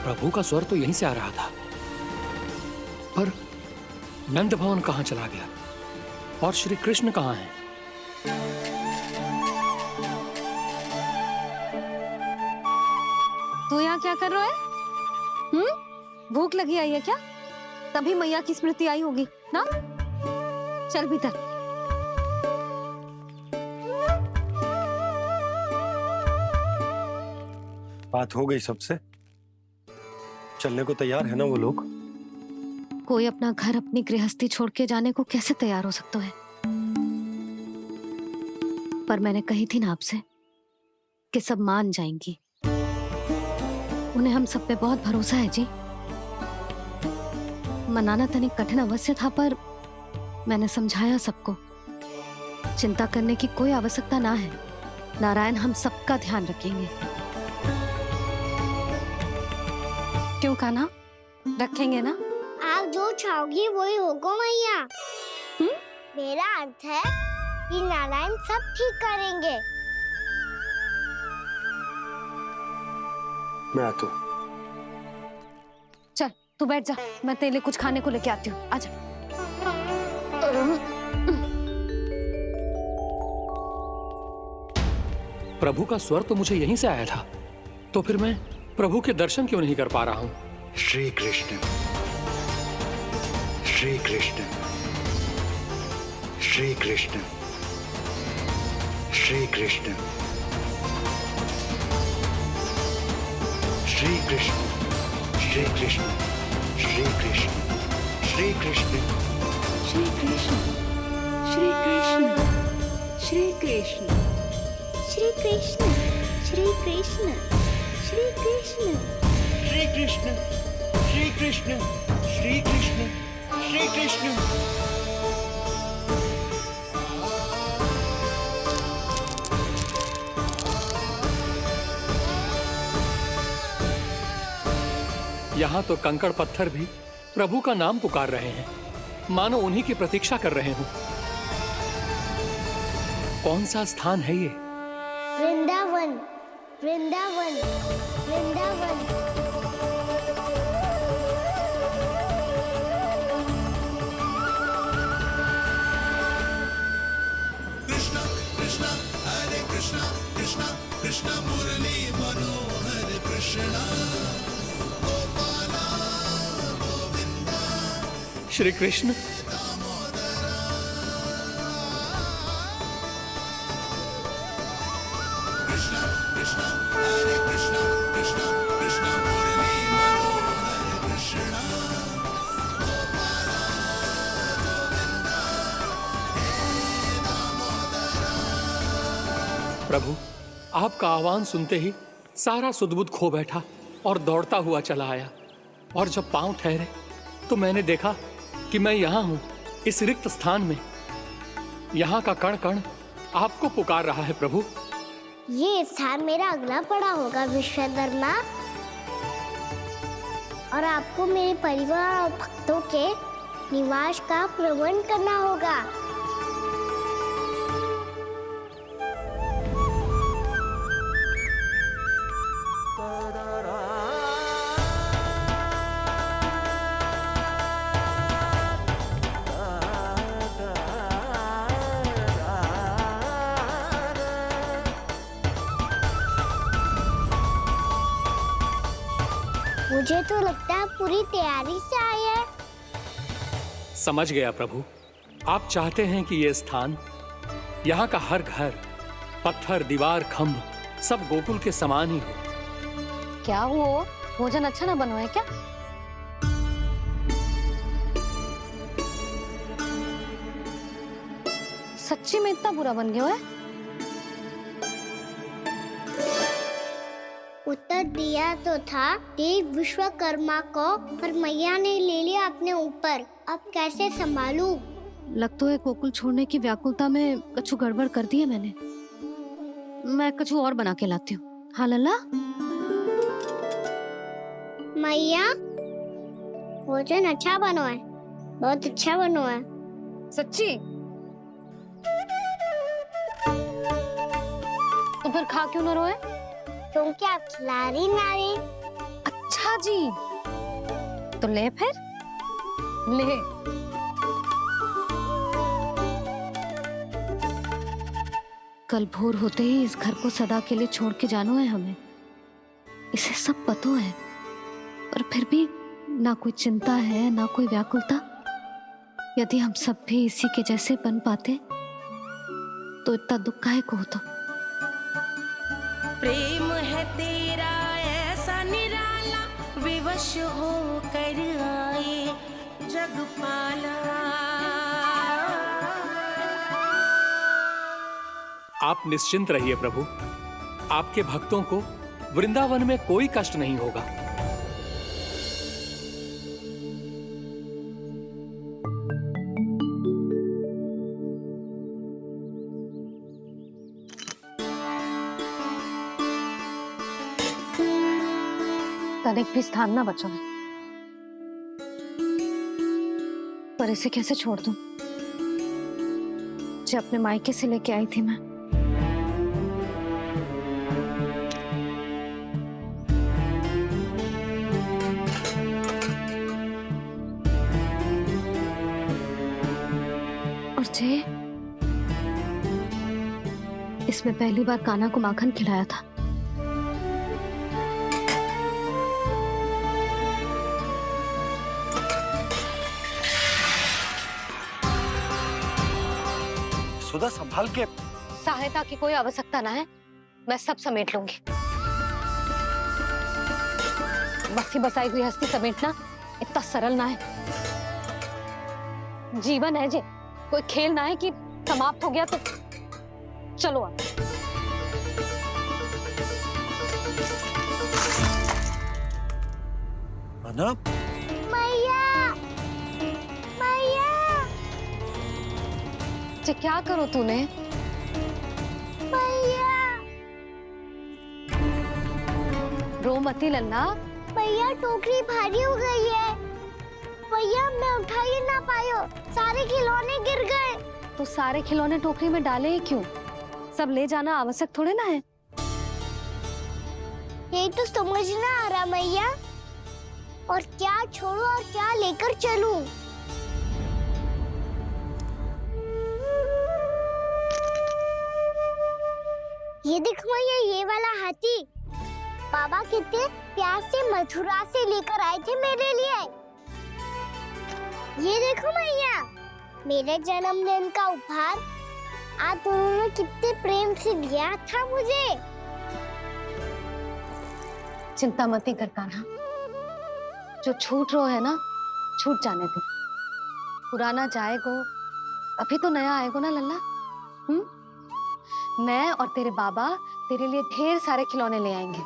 प्रभु का स्वर तो यहीं से आ रहा था, पर नंद भवन कहां चला गया और श्री कृष्ण कहां हैं? तू यहाँ क्या कर रहा है? भूख लगी आई है क्या? तभी मैया की स्मृति आई होगी ना? चल भीतर। बात हो गई सबसे? चलने को तैयार है ना वो लोग? कोई अपना घर, अपनी गृहस्थी छोड़ के जाने को कैसे तैयार हो सकता है? पर मैंने कही थी ना आपसे कि सब मान जाएंगी। उन्हें हम सब पे बहुत भरोसा है जी। मनाना तनिक कठिन अवश्य था, पर मैंने समझाया सबको। चिंता करने की कोई आवश्यकता ना है। नारायण हम सबका ध्यान रखेंगे। क्यों कान्हा, रखेंगे ना? आप जो चाहोगी वही होगा मैया। मेरा अर्थ है कि नारायण सब ठीक करेंगे। मैं आता हूँ। चल तू बैठ जा, मैं तेरे लिए कुछ खाने को लेके आती हूँ। आजा। प्रभु का स्वर तो मुझे यहीं से आया था, तो फिर मैं प्रभु के दर्शन क्यों नहीं कर पा रहा हूँ? श्री कृष्ण, श्री कृष्ण, श्री कृष्ण, श्री कृष्ण, श्री कृष्ण, श्री कृष्ण, श्री कृष्ण, श्री कृष्ण, श्री कृष्ण, श्री कृष्ण, श्री कृष्ण, श्री कृष्ण, श्री कृष्ण, श्री कृष्ण, श्री कृष्ण, श्री कृष्ण, श्री कृष्ण, श्री कृष्ण। यहाँ तो कंकड़ पत्थर भी प्रभु का नाम पुकार रहे हैं, मानो उन्हीं की प्रतीक्षा कर रहे हों। कौन सा स्थान है ये? वृंदावन, वृंदावन, वृंदावन। कृष्णा कृष्णा हरे कृष्णा, कृष्णा कृष्णा मुरली मनोहर कृष्णा, गोपाला गोविंदा। श्री कृष्ण, कृष्णा कृष्णा हरे कृष्णा, कृष्णा कृष्णा मुरली मनोहर कृष्णा, गोपाला गोविंदा हे दामोदरा। प्रभु आपका आह्वान सुनते ही सारा सुध-बुध खो बैठा और दौड़ता हुआ चला आया, और जब पांव ठहरे तो मैंने देखा कि मैं यहाँ हूँ, इस रिक्त स्थान में। यहाँ का कण कण आपको पुकार रहा है प्रभु। ये स्थान मेरा अगला पड़ा होगा विश्वकर्मा, और आपको मेरे परिवार और भक्तों के निवास का प्रबंध करना होगा। मुझे तो लगता है पूरी तैयारी से आए हैं। समझ गया प्रभु, आप चाहते हैं कि ये स्थान, यहाँ का हर घर, पत्थर, दीवार, खंभ सब गोकुल के समान ही हो। क्या हुआ? भोजन अच्छा ना बना है क्या? सच्ची में इतना बुरा बन गया है? उत्तर दिया तो था देव विश्वकर्मा को, पर मैया ने ले लिया अपने ऊपर। अब कैसे संभालूं? लग तो है गोकुल छोड़ने की व्याकुलता में कछु गड़बड़ कर दी है मैंने। मैं कछु और बना के लाती हूँ। हाँ लल्ला? मैया, भोजन अच्छा बनो है, बहुत अच्छा बनो है। सच्ची? तो फिर खा क्यों न रोए? क्योंकि आप खिला रही ना रही। अच्छा हाँ जी, तो ले फिर ले। कल भोर होते ही इस घर को सदा के लिए छोड़ के जाना है हमें, इसे सब पता है, पर फिर भी ना कोई चिंता है ना कोई व्याकुलता। यदि हम सब भी इसी के जैसे बन पाते तो इतना दुख काहे को होता। प्रेम है तेरा ऐसा निराला, विवश हो कर आए जग पाला। आप निश्चिंत रहिए प्रभु, आपके भक्तों को वृंदावन में कोई कष्ट नहीं होगा। तनिक भी स्थान ना बचो है, पर इसे कैसे छोड़ दूं जो अपने मायके से लेके आई थी मैं। और जे इसमें पहली बार कान्हा को माखन खिलाया था। सुधा संभाल के। सहायता की कोई आवश्यकता ना है, मैं सब समेट लूंगी। बसी बसाई हुई हस्ती समेटना इतना सरल ना है। जीवन है जे, कोई खेल ना है कि समाप्त हो गया तो चलो आप। अना, मैया मैया जे क्या करो तूने? मैया रो मती लल्ला। भैया टोकरी भारी हो गई है। भैया मैं उठा ही ना पायो, सारे खिलौने गिर गए। तो सारे खिलौने टोकरी में डाले ही क्यों? सब ले जाना आवश्यक थोड़े ना है। यही तो समझ ना आ रहा मैया, और क्या छोड़ू और क्या लेकर चलूं? ये देखो मैया, ये वाला हाथी बाबा कितने प्यार से मथुरा से लेकर आए थे मेरे लिए। ये देखो मैया, मेरे जन्मदिन का उपहार आप दोनों ने कितने प्रेम से दिया था मुझे। चिंता मती कर कान्हा, जो छूट रो है ना छूट जाने दे। पुराना जाएगो, अभी तो नया आएगो ना लल्ला। मैं और तेरे बाबा तेरे लिए ढेर सारे खिलौने ले आएंगे।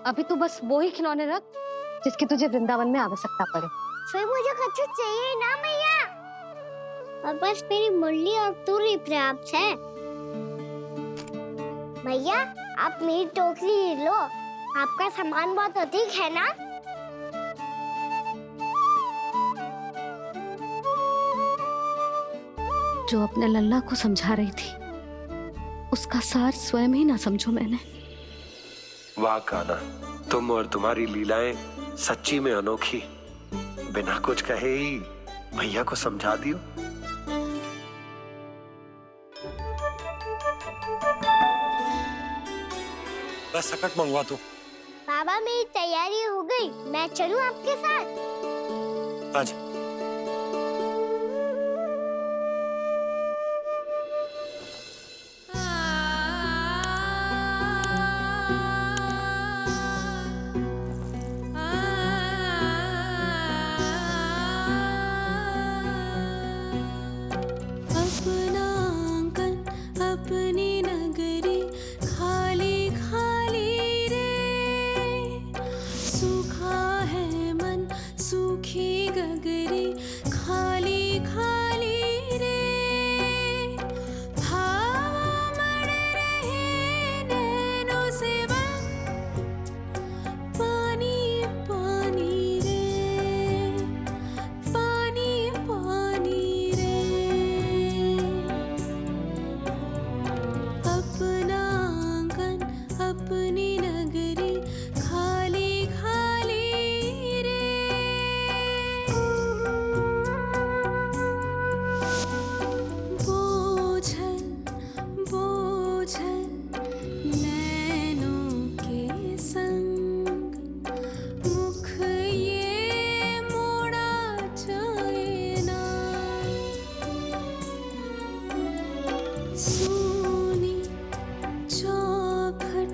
अभी तू बस वो ही खिलौने रख जिसकी तुझे वृंदावन में आवश्यकता पड़े। फिर मुझे कच्चू चाहिए ना मैया, और बस मेरी मुरली और तुरी पर्याप्त है। भैया आप मेरी टोकरी लो, आपका सामान बहुत अधिक है ना। जो अपने लल्ला को समझा रही थी उसका सार स्वयं ही ना समझो मैंने। वाह कान्हा, तुम और तुम्हारी लीलाएं सच्ची में अनोखी। बिना कुछ कहे ही भैया को समझा दियो। बस सकट मंगवा दो। बाबा मेरी तैयारी हो गई, मैं चलूं आपके साथ? आज अपना आंगन अपनी नगरी खाली खाली रे, सूखा है मन सूखी गगरी खाली खाली रे, हवा मर रहे नैनों से बन पानी पानी रे, पानी पानी रे। सोनी चौखट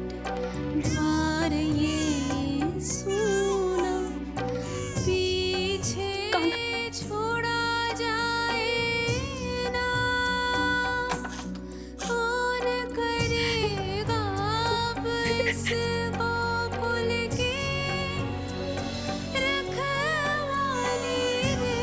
द्वार ये सोना पीछे छोड़ा जाए ना कौन करेगा अब इसको भूल के रखवाली रे।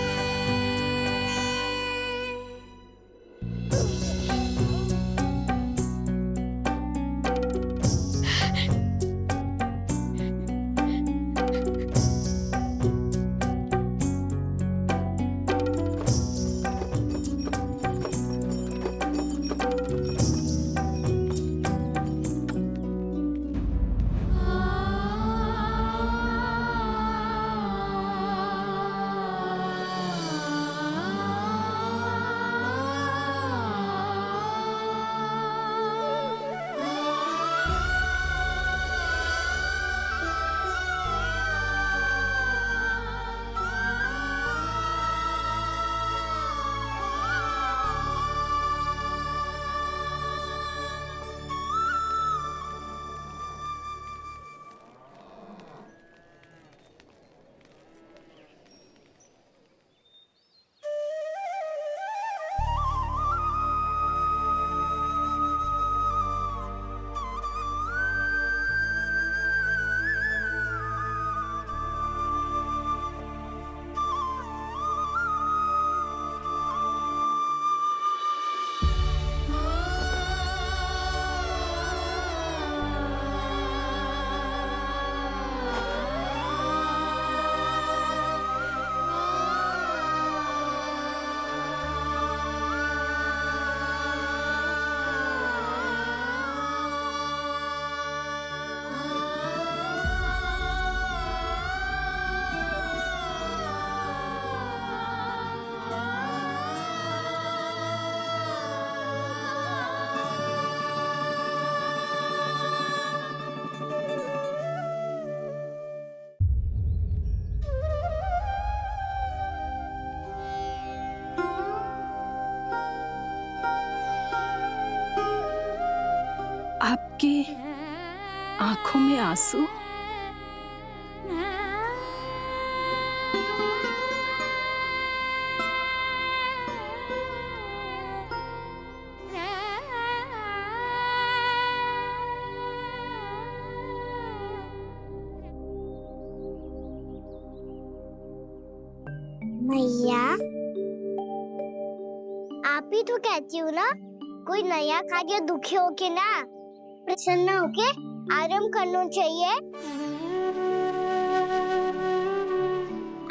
आपकी आंखों में आंसू? मैया आप ही तो कहती हो ना कोई नया कार्य दुखी होके ना प्रसन्न होके आराम करना चाहिए।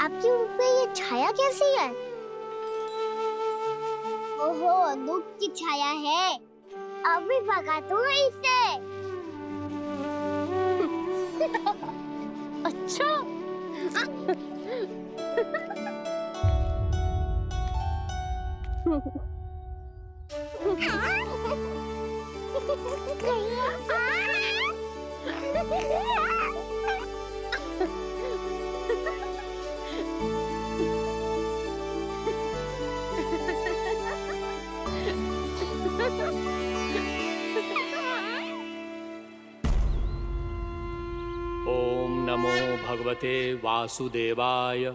आपकी मुख पे ये छाया कैसी है? ओहो दुख की छाया है, अभी भगा दूं इसे। अच्छा ओम नमो भगवते वासुदेवाय।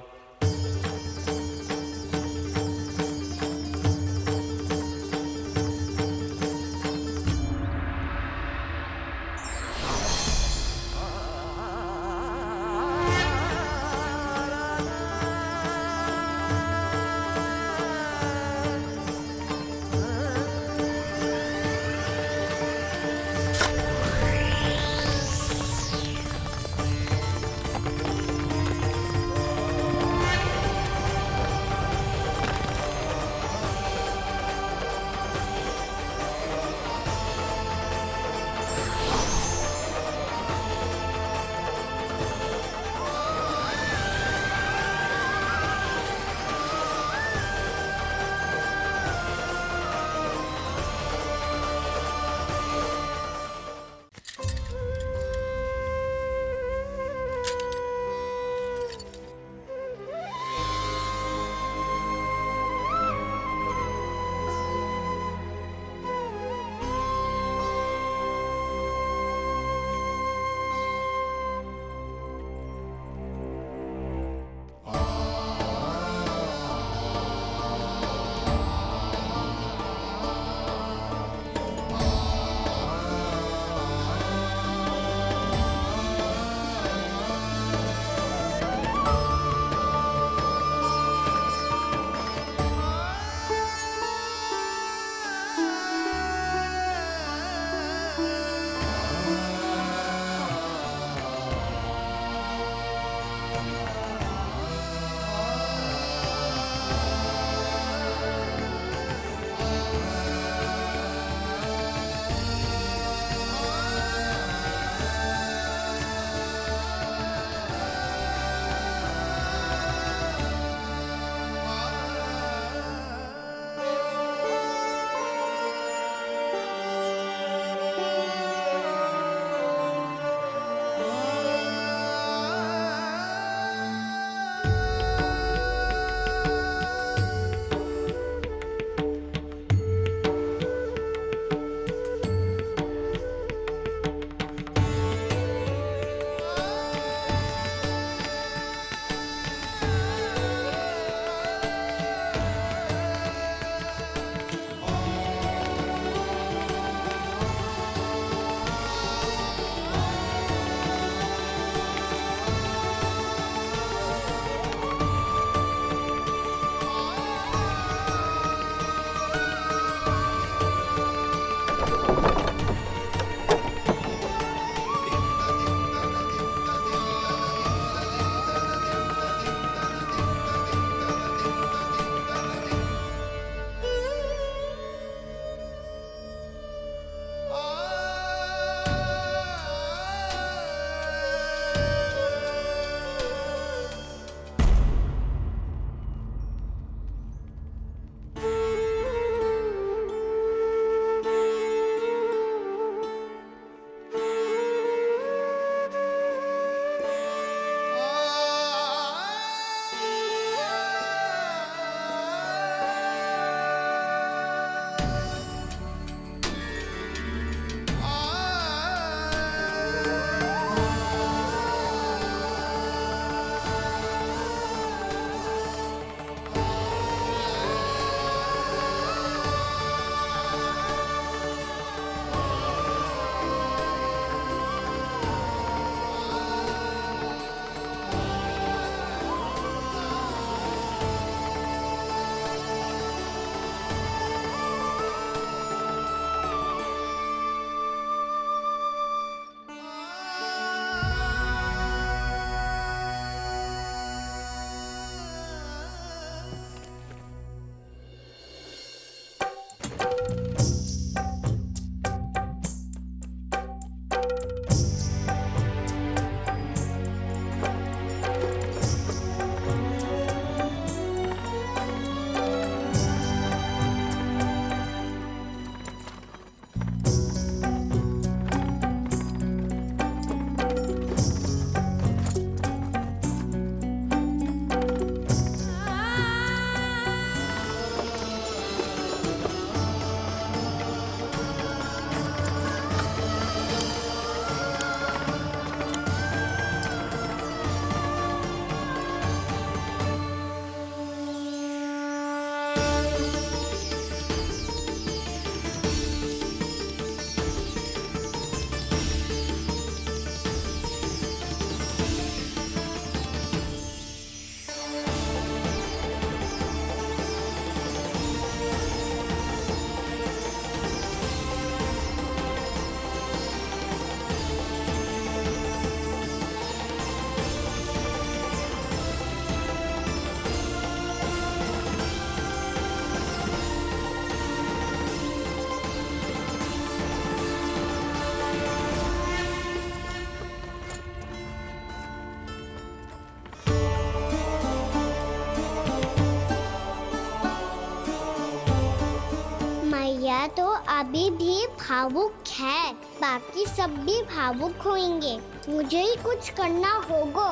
तो अभी भी भावुक है, बाकी सब भी भावुक होंगे। मुझे ही कुछ करना होगा।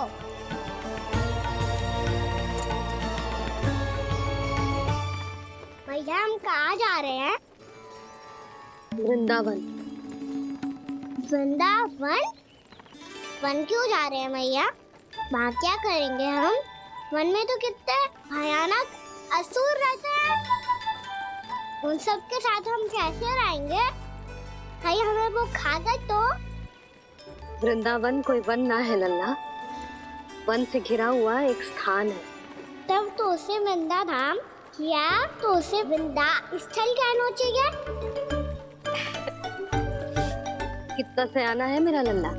भैया हम कहाँ जा रहे हैं? वृंदावन। वृंदावन? वन क्यों जा रहे हैं भैया? वहाँ क्या करेंगे हम? वन में तो कितने भयानक असुर रहते हैं। उन सब के साथ हम कैसे रहेंगे? कहीं हमें वो खा गए तो? वृंदावन कोई वन ना है लल्ला, वन से घिरा हुआ एक स्थान है। तब तो उसे वृंदा धाम या तो उसे वृंदा स्थल कहना चाहिए। कितना सयाना है मेरा लल्ला।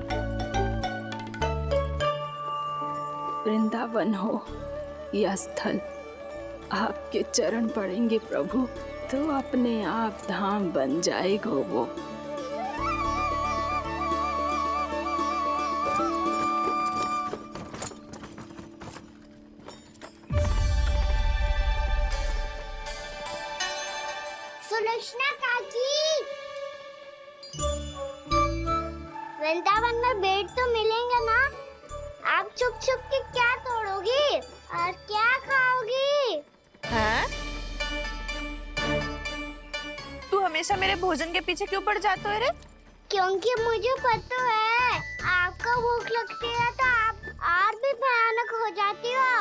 वृंदावन हो या स्थल, आपके चरण पड़ेंगे प्रभु तो अपने आप धाम बन जाएगा वो। सुलक्षणा काकी, वृंदावन में बेट तो मिलेंगे ना? आप छुप छुप के क्या तोड़ोगी और क्या खाओगी? हाँ? तू हमेशा मेरे भोजन के पीछे क्यों पड़ जाता है रे? क्योंकि मुझे पता है आपको भूख लगती है तो आप और भी भयानक हो जाती हो।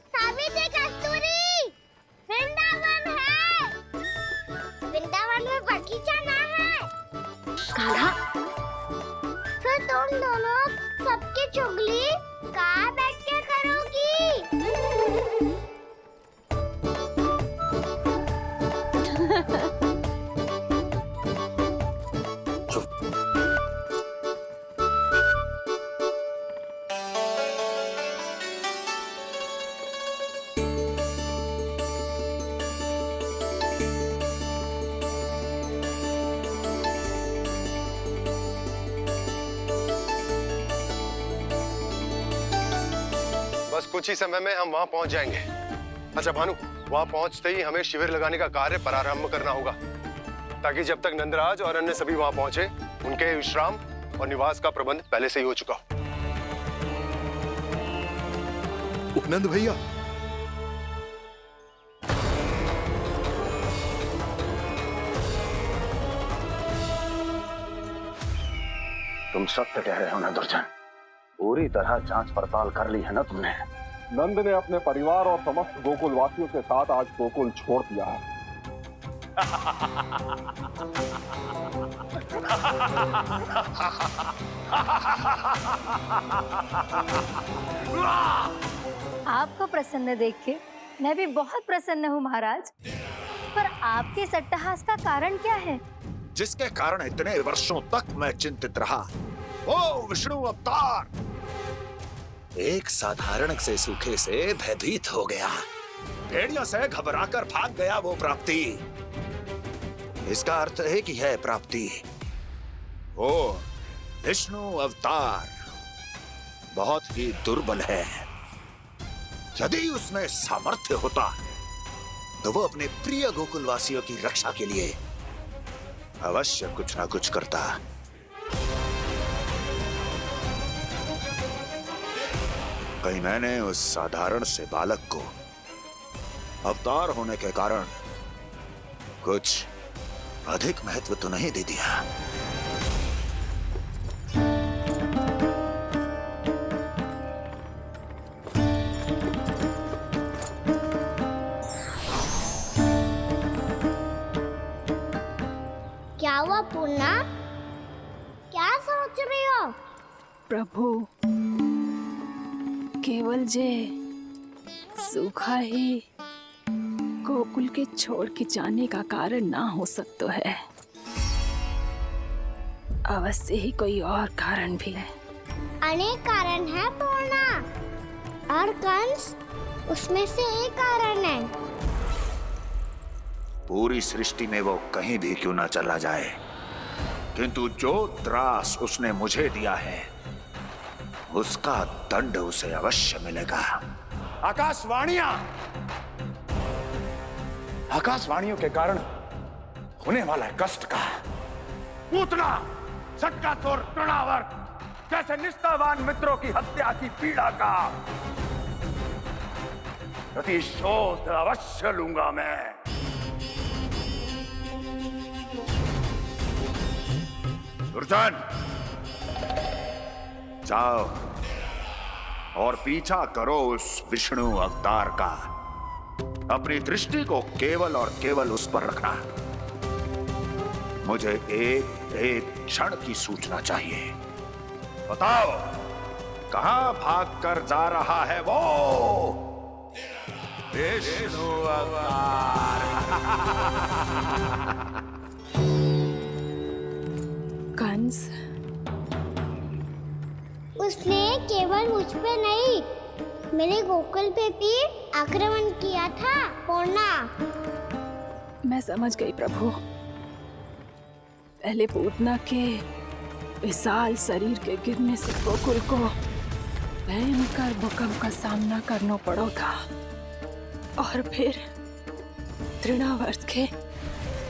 सावित्री, कस्तूरी, वृंदावन है। वृंदावन में बगीचा ना है। काढ़ा? फिर तुम दोनों सबकी चुगली कहाँ बैठ के करोगी? बस कुछ ही समय में हम वहां पहुंच जाएंगे। अच्छा भानु, वहां पहुंचते ही हमें शिविर लगाने का कार्य प्रारंभ करना होगा, ताकि जब तक नंदराज और अन्य सभी वहां पहुंचे उनके विश्राम और निवास का प्रबंध पहले से ही हो चुका हो। उपनंद भैया, तुम सत्य कह रहे हो ना दुर्जन, पूरी तरह जांच पड़ताल कर ली है ना तुमने? नंद ने अपने परिवार और समस्त गोकुल वासियों के साथ आज गोकुल छोड़ दिया है। आपको प्रसन्न देख के मैं भी बहुत प्रसन्न हूँ महाराज, पर आपके इस अट्टहास का कारण क्या है? जिसके कारण इतने वर्षों तक मैं चिंतित रहा, ओ विष्णु अवतार, एक साधारण से सूखे से भयभीत हो गया, भेड़ियों से घबराकर भाग गया वो प्राप्ति। इसका अर्थ है कि है प्राप्ति वो विष्णु अवतार बहुत ही दुर्बल है। यदि उसमें सामर्थ्य होता तो वो अपने प्रिय गोकुलवासियों की रक्षा के लिए अवश्य कुछ ना कुछ करता। कहीं मैंने उस साधारण से बालक को अवतार होने के कारण कुछ अधिक महत्व तो नहीं दे दिया? क्या हुआ पूर्णा? क्या सोच रही हो? प्रभु, केवल जे सूखा ही गोकुल के छोड़ के जाने का कारण ना हो सकता है, अवश्य ही कोई और कारण भी है। अनेक कारण है पूर्णा, और कंस उसमें से एक कारण है। पूरी सृष्टि में वो कहीं भी क्यों ना चला जाए, किंतु जो त्रास उसने मुझे दिया है उसका दंड उसे अवश्य मिलेगा। आकाशवाणियों के कारण होने वाला है कष्ट का। पूतना, सटका चोर तृणावर, जैसे निष्ठावान मित्रों की हत्या की पीड़ा का प्रतिशोध अवश्य लूंगा मैं। दुर्जन, जाओ और पीछा करो उस विष्णु अवतार का। अपनी दृष्टि को केवल और केवल उस पर रखना। मुझे एक एक क्षण की सूचना चाहिए। बताओ, कहां भागकर जा रहा है वो विष्णु अवतार? कंस, उसने केवल मुझ पे नहीं, मेरे गोकुल पे भी आक्रमण किया था पूर्णा। मैं समझ गई प्रभु। पहले पूतना के विशाल शरीर के गिरने से गोकुल को भयंकर भूकंप का सामना करना पड़ा था, और फिर तृणावर्त के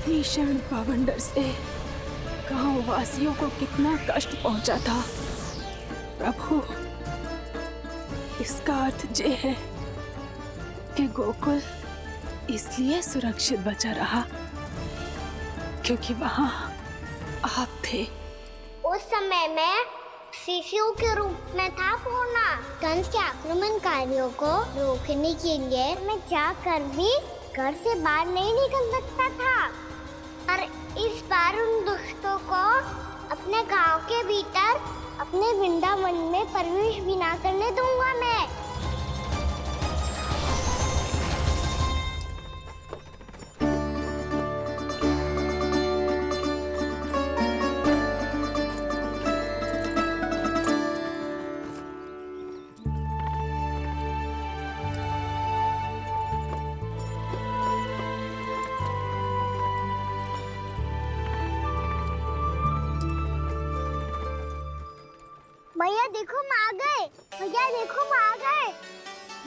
भीषण पावंडर से गांव वासियों को कितना कष्ट पहुंचा था। प्रभु, इसका अर्थ ये है कि गोकुल इसलिए सुरक्षित बचा रहा क्योंकि वहां आप थे। उस समय मैं शिशु के रूप में था पूर्णा। कंस के आक्रमणकारियों को रोकने के लिए मैं जाकर भी घर से बाहर नहीं निकल सकता था, और इस बार उन दुष्टों को अपने गांव के भीतर, अपने वृंदावन में प्रवेश भी ना करने दूंगा मैं। भैया देखो हम आ गए, भैया देखो हम आ गए,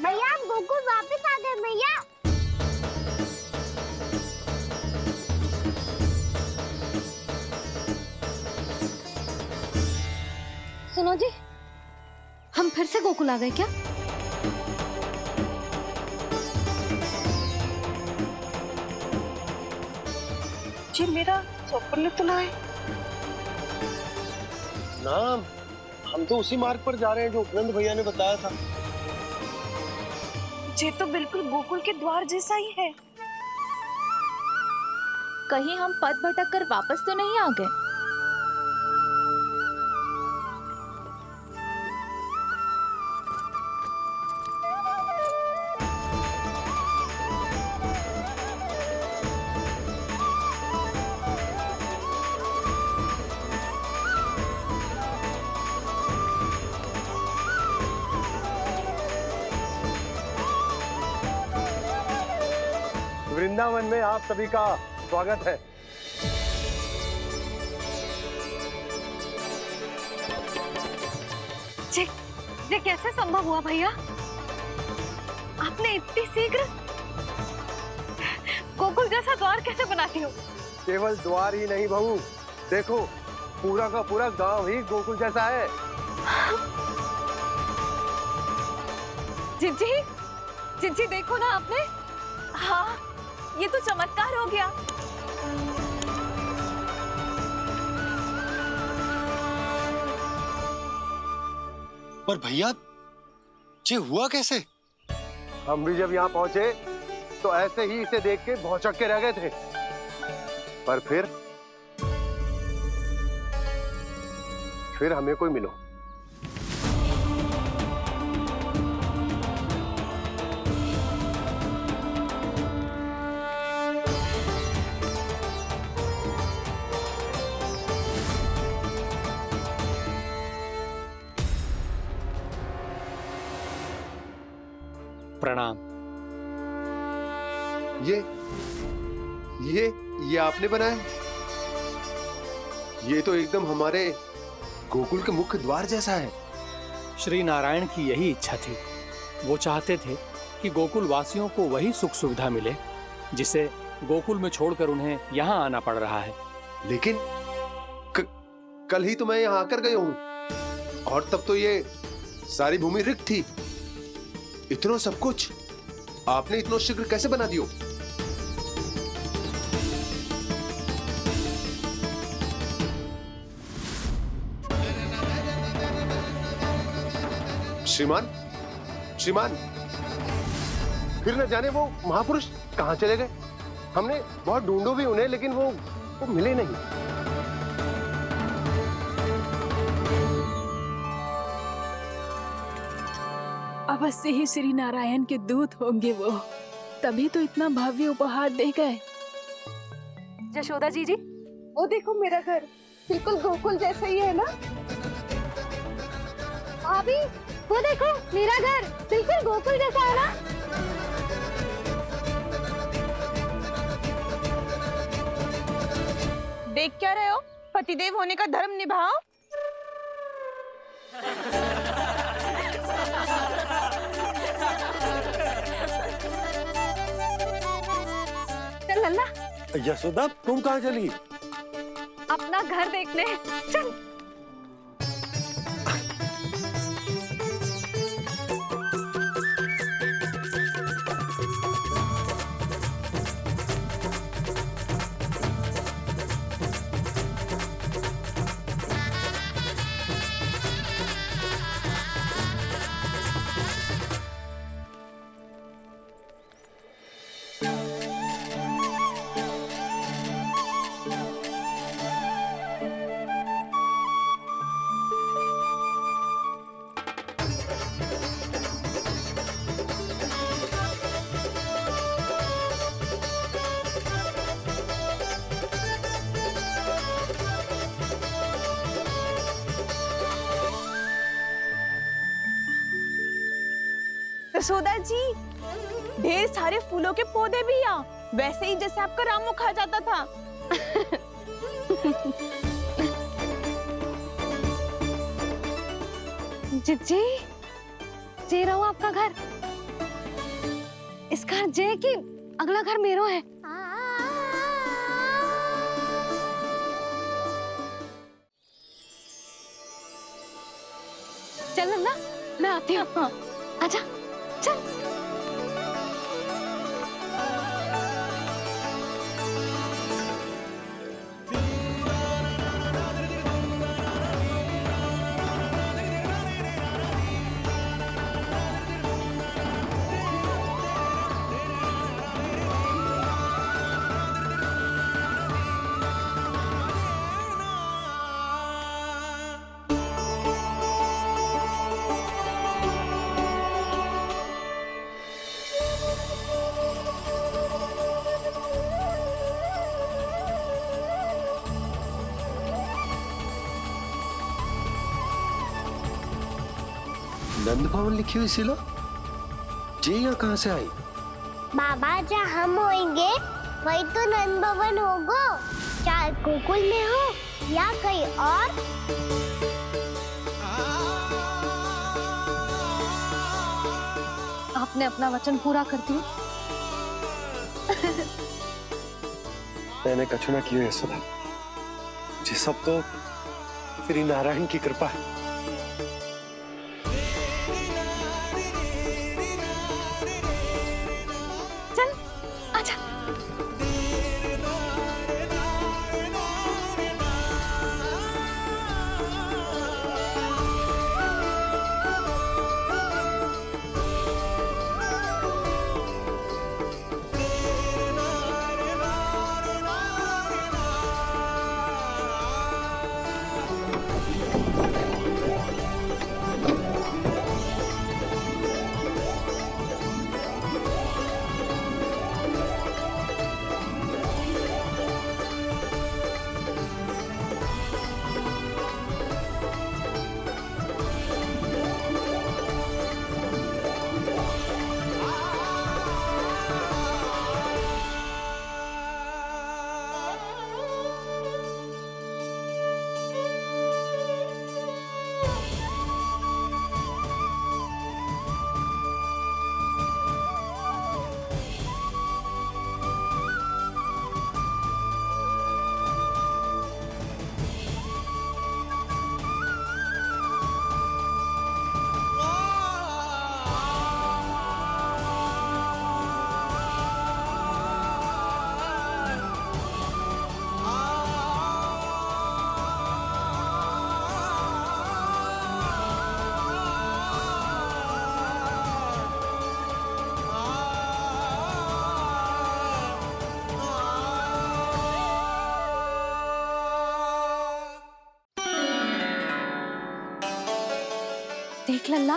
भैया हम गोकुल वापस आ गए भैया। सुनो जी, हम फिर से गोकुल आ गए क्या? जी मेरा स्वप्न तो ना है। ना, हम तो उसी मार्ग पर जा रहे हैं जो उपनंद भैया ने बताया था। ये तो बिल्कुल गोकुल के द्वार जैसा ही है। कहीं हम पथ भटक कर वापस तो नहीं आ गए? वृंदावन में आप सभी का स्वागत है। ये कैसे संभव हुआ भैया? आपने इतनी शीघ्र गोकुल जैसा द्वार कैसे बनाती हो? केवल द्वार ही नहीं बहू, देखो पूरा का पूरा गांव ही गोकुल जैसा है। जिज्जी, जिज्जी देखो ना आपने। हाँ, ये तो चमत्कार हो गया। पर भैया, ये हुआ कैसे? हम भी जब यहाँ पहुंचे तो ऐसे ही इसे देख के भौचक के रह गए थे, पर फिर हमें कोई मिलो। प्रणाम। ये आपने बनाया? ये तो एकदम हमारे गोकुल के मुख्य द्वार जैसा है। श्री नारायण की यही इच्छा थी। वो चाहते थे ताकि गोकुल वासियों को वही सुख सुविधा मिले जिसे गोकुल में छोड़कर उन्हें यहाँ आना पड़ रहा है। लेकिन कल ही तो मैं यहाँ आकर गया हूँ और तब तो ये सारी भूमि रिक्त थी। इतना सब कुछ आपने इतना शीघ्र कैसे बना दियो? श्रीमान, श्रीमान, फिर न जाने वो महापुरुष कहां चले गए। हमने बहुत ढूंढो भी उन्हें, लेकिन वो मिले नहीं। अवश्य ही श्री नारायण के दूत होंगे वो, तभी तो इतना भव्य उपहार दे गए। यशोदा जी, वो देखो मेरा घर बिल्कुल गोकुल जैसा ही है ना। भाभी वो देखो मेरा घर बिल्कुल गोकुल जैसा है ना। देख क्या रहे हो? पतिदेव होने का धर्म निभाओ। चल लल्ला, यशोदा तुम कहाँ चली? अपना घर देखने चल। यशोदा जी, ढेर सारे फूलों के पौधे भी यहाँ, वैसे ही जैसे आपका रामू खा जाता था। जी जे रहो आपका घर। इस घर जे की अगला घर मेरो है। चल ना, मैं आती हूँ। आजा चल। नंद भवन लिखी हुई सिला जी यहाँ कहाँ से आई? बाबा जहाँ हम होंगे वही तो नंद भवन होगा। चाहे गोकुल में हो या कहीं और। आपने अपना वचन पूरा कर दिया। मैंने कछु ना किया यशोदा जी, सब तो श्री नारायण की कृपा है। देख लल्ला,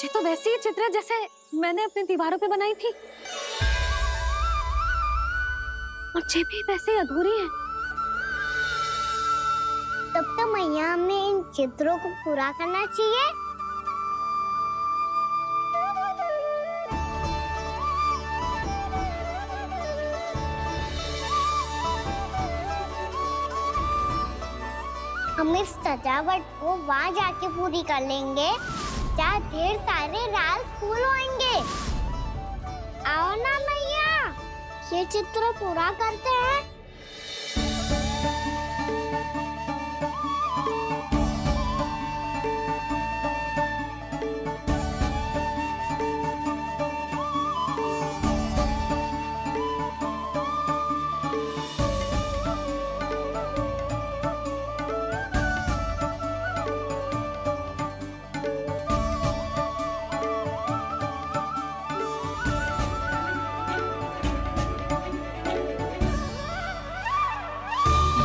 ये तो वैसी ही चित्र है जैसे मैंने अपनी दीवारों पे बनाई थी, और ये भी वैसे ही अधूरी है। तब तो मैया हमें इन चित्रों को पूरा करना चाहिए। हम इस सजावट को वहाँ जाके पूरी कर लेंगे जहाँ ढेर सारे लाल फूल होंगे। आओ ना मैया, ये चित्र पूरा करते हैं।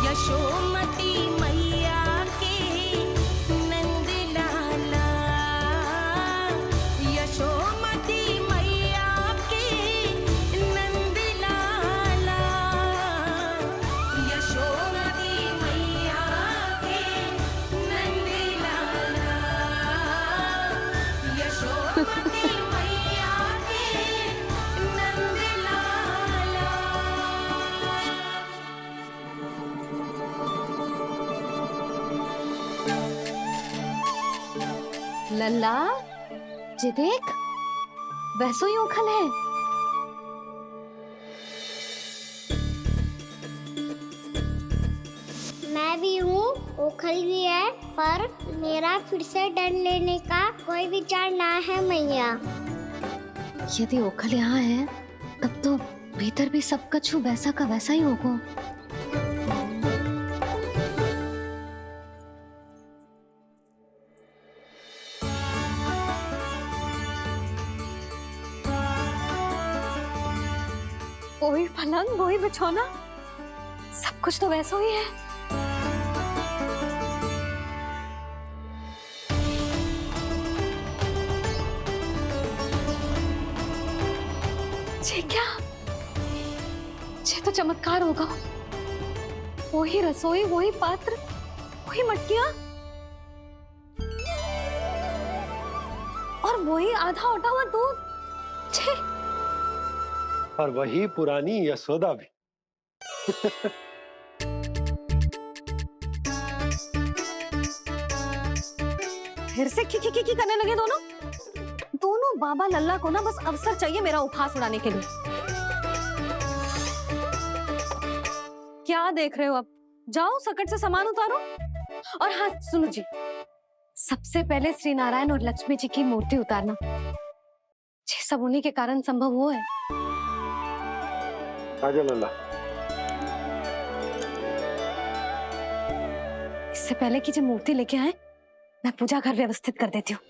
यशोमती मैया के नंद लाला, यशोमती मैया के नंद लाला, यशोमती मैया के नंद लाला, यशोमती मैया के नंद लाला। लल्ला, ये देख, वैसो ही उखल है। मैं भी हूँ, ओखल भी है, पर मेरा फिर से डर लेने का कोई विचार ना है मैया। यदि ओखल यहाँ है, तब तो भीतर भी सब कछु वैसा का वैसा ही होगा। वही पलंग, वही बिछौना, सब कुछ तो वैसा ही है। ये क्या? ये तो चमत्कार होगा। वही रसोई, वही पात्र, वही मटकियां, और वही आधा उटा हुआ दूध। छे! और वही पुरानी यशोदा भी। फिर से खी करने लगे दोनों। दोनों बाबा लल्ला को ना बस अवसर चाहिए मेरा उपहास उड़ाने के लिए। क्या देख रहे हो? अब जाओ, सकट से सामान उतारो। और हाँ सुनो जी, सबसे पहले श्री नारायण और लक्ष्मी जी की मूर्ति उतारना। ये सब उन्हीं के कारण संभव हुआ है। आजा लल्ला। इससे पहले कि जो मूर्ति लेके आए, मैं पूजा घर व्यवस्थित कर देती हूँ।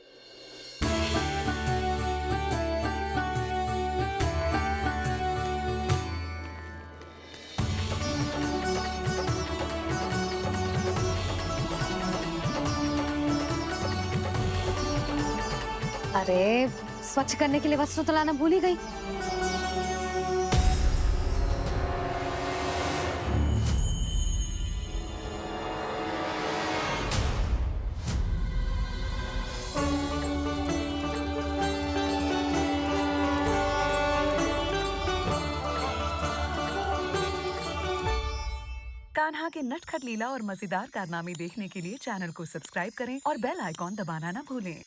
अरे, स्वच्छ करने के लिए वस्त्र तो लाना भूल ही गई। कान्हा के नटखट लीला और मजेदार कारनामे देखने के लिए चैनल को सब्सक्राइब करें और बेल आइकॉन दबाना ना भूलें।